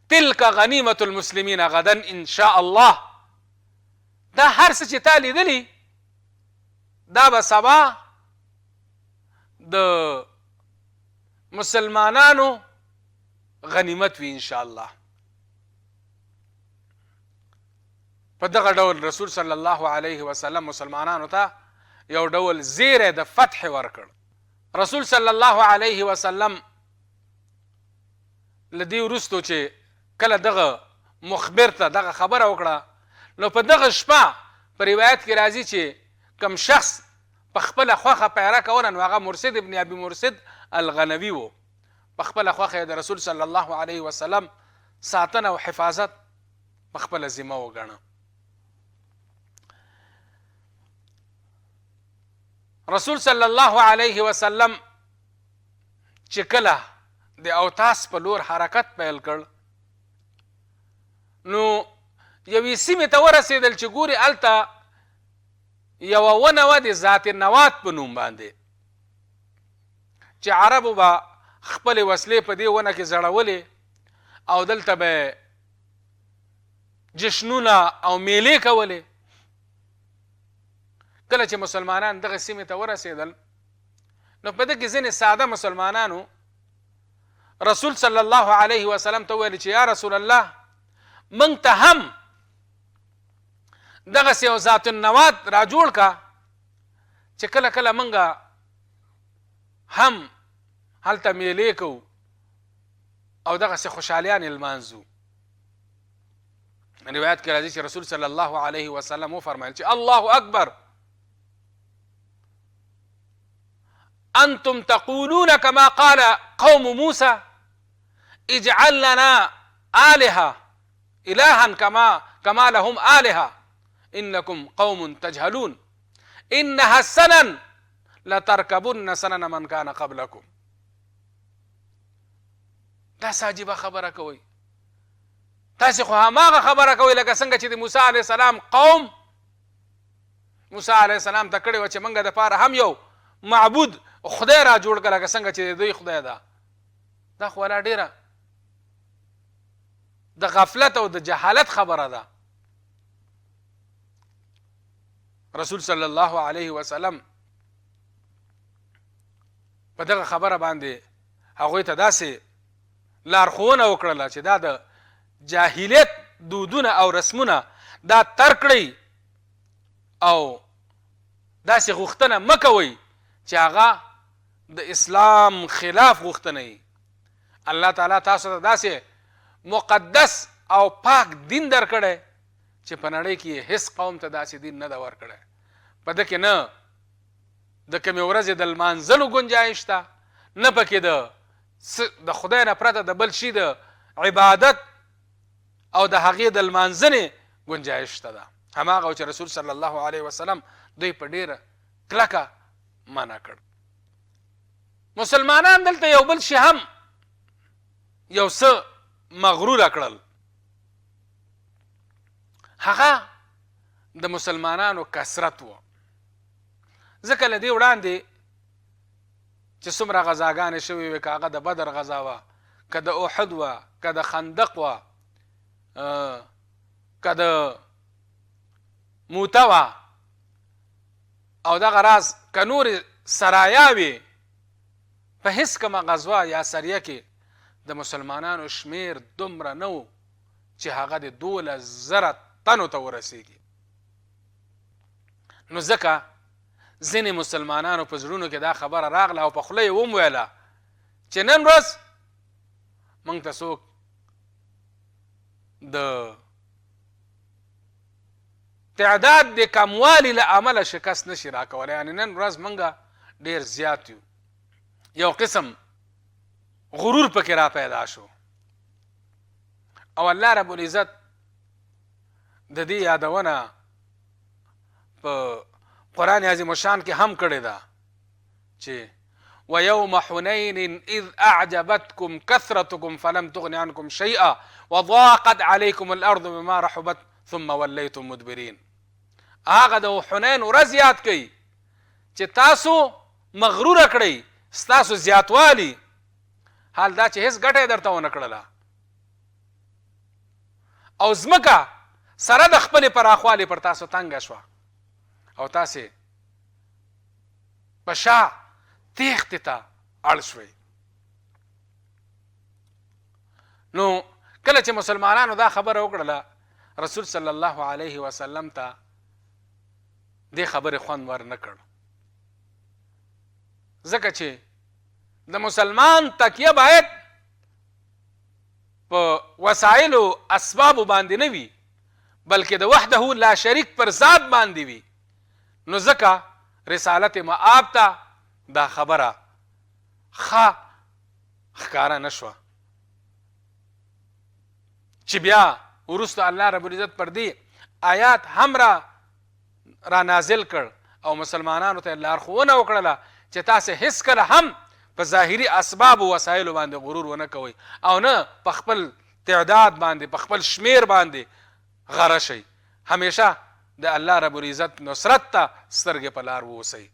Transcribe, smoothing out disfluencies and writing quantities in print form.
تلک غنیمة المسلمین غدا ان شاء الله. دا هر څه چې تا لیدلي دا به سبا د مسلمانانو غنیمت وي ان شاء الله. په دغه ډول رسول صلی الله علیه وسلم مسلمانانو ته یو ډول زیری د فتح ورکړ. رسول صلی الله علیه وسلم له دې وروستو چې کله دغه مخبر ته دغه خبره وکړه نو په دغه شپه په روایت کې راځي چې کم شخص په خپله خوښه پیره کوله نو هغه مرصد ابن ابي مرصد الغنوي و. په خپله خوښه د رسول صلی الله علیه وسلم ساتنه او حفاظت په خپله ذمه وګڼه. رسول صلی الله علیه وسلم چې کله د اوتاس په لور حرکت پیل کړ نو یوې سیمې ته ورسېدل چې ګوري هلته یوه ونه وه د ذات نوات په نوم باندې چې عربو به خپلې وسلې په دې ونه کې زړولې او دلته به جشنونه او میلې کولې. کله چې مسلمانان دغه سیمې ته ورسېدل نو په دې کې ځینې ساده مسلمانانو رسول صلی الله علیه وسلم ته وویل چې یا رسول الله موږ ته هم دغسې یو ذات النوات را جوړ کا چې کله کله موږ هم هلته میلې کوو او دغسې خوشحالیان یې لمانځو. روایت کې راځي چې رسول صلی الله علیه وسلم وفرمایل چې الله اکبر انتم تقولون كما قال قوم موسى اجعل لنا آلهة إلها كما لهم آلهة إنكم قوم تجهلون إنها السنن لتركبن سنن من كان قبلكم. دا ساجبه خبره کوي. تاسې خو هماغه خبره کوي لکه څنګه چې د موسی علیه السلام قوم موسی علیه السلام ته کړې وه چې موږ دپاره هم یو معبود خدای را جوړ کړه لکه څنګه چې د دوی خدای ده. دا خو والا ډېره د غفلت او د جهالت خبره ده. رسول صلی الله علیه وسلم په دغه خبره باندې هغوی ته داسې لارښوونه وکړله چې دا د جاهلیت دودونه او رسمونه دا ترک کړئ او داسې غوښتنه مه کوئ چې هغه د اسلام خلاف غوښتنه وي. الله تعالی تاسو ته داسې مقدس او پاک دین درکړی چې په نړۍ کې هیڅ قوم ته داسې دین نه ده ورکړی. په ده کې نه د کومې ورځې د لمانځلو ګنجایش شته نه پکې د خدای نه پرته د بل شي د عبادت او د هغې د لمانځنې ګنجایش شته ده. هماغه چې رسول صلی الله علیه وسلم دوی په ډېره کلکه منع کړ. مسلمانان دلته یو بل شي هم یو څه مغروره کړل. هغه د مسلمانانو کثرت و. ځکه له دې وړاندې چې څومره غزاګانې شوې وې که هغه د بدر غزا وه که د احد وه که د خندق وه که د موته وه او دغه راز که نورې سرایاوې په هیڅ کومه غزوه یا سریه کې د مسلمانانو شمیر دومره نه و چې هغه د 12,000 تنو ته ورسېږي. نو ځکه ځینې مسلمانانو په زړونو کې دا خبره راغله او په خوله یې ومویله چې نن ورځ موږ ته څوک د تعداد د کموالي له امله شکست نشي راکولی. یعنې نن ورځ موږ ډېر زیات یو. یو قسم غرور پکې را پیدا شو او الله رب العزت د دې یادونه په قرآن عظیم الشان کې هم کړې ده چې ويوم حنين إذ أعجبتكم كثرتكم فلم تغن عنكم شيئا وضاقت عليكم الأرض بما رحبت ثم وليتم مدبرين. هغه د حنین ورځ یاد کړئ چې تاسو مغروره کړئ ستاسو زیاتوالی حال دا چې هیڅ ګټه یې درته ونه کړله او ځمکه سره د خپلې پراخوالي پر تاسو تنګه شوه او تاسې په شا تیښتې ته اړ شوئ. نو کله چې مسلمانانو دا خبره وکړله رسول صلی الله علیه وسلم ته دې خبرې خوند ور نه کړ، ځکه چې د مسلمان تکیه باید په وسایلو اسبابو باندې نه وي بلکې د وحده لا شریک پر ذات باندې وي. نو ځکه رسالت مآب ته دا خبره ښه ښکاره نه شوه چې بیا وروسته الله رب العزت پر دې آیات هم را نازل کړ او مسلمانانو ته لارښوونه وکړله چې تاسې هیڅ کله هم په ظاهري اسباب و وسایلو باندې غرور ونه کوئ او نه په خپل تعداد باندې په خپل شمیر باندې غره شئ. همیشه د الله رب العزت نصرت ته سترګې په لار واوسئ.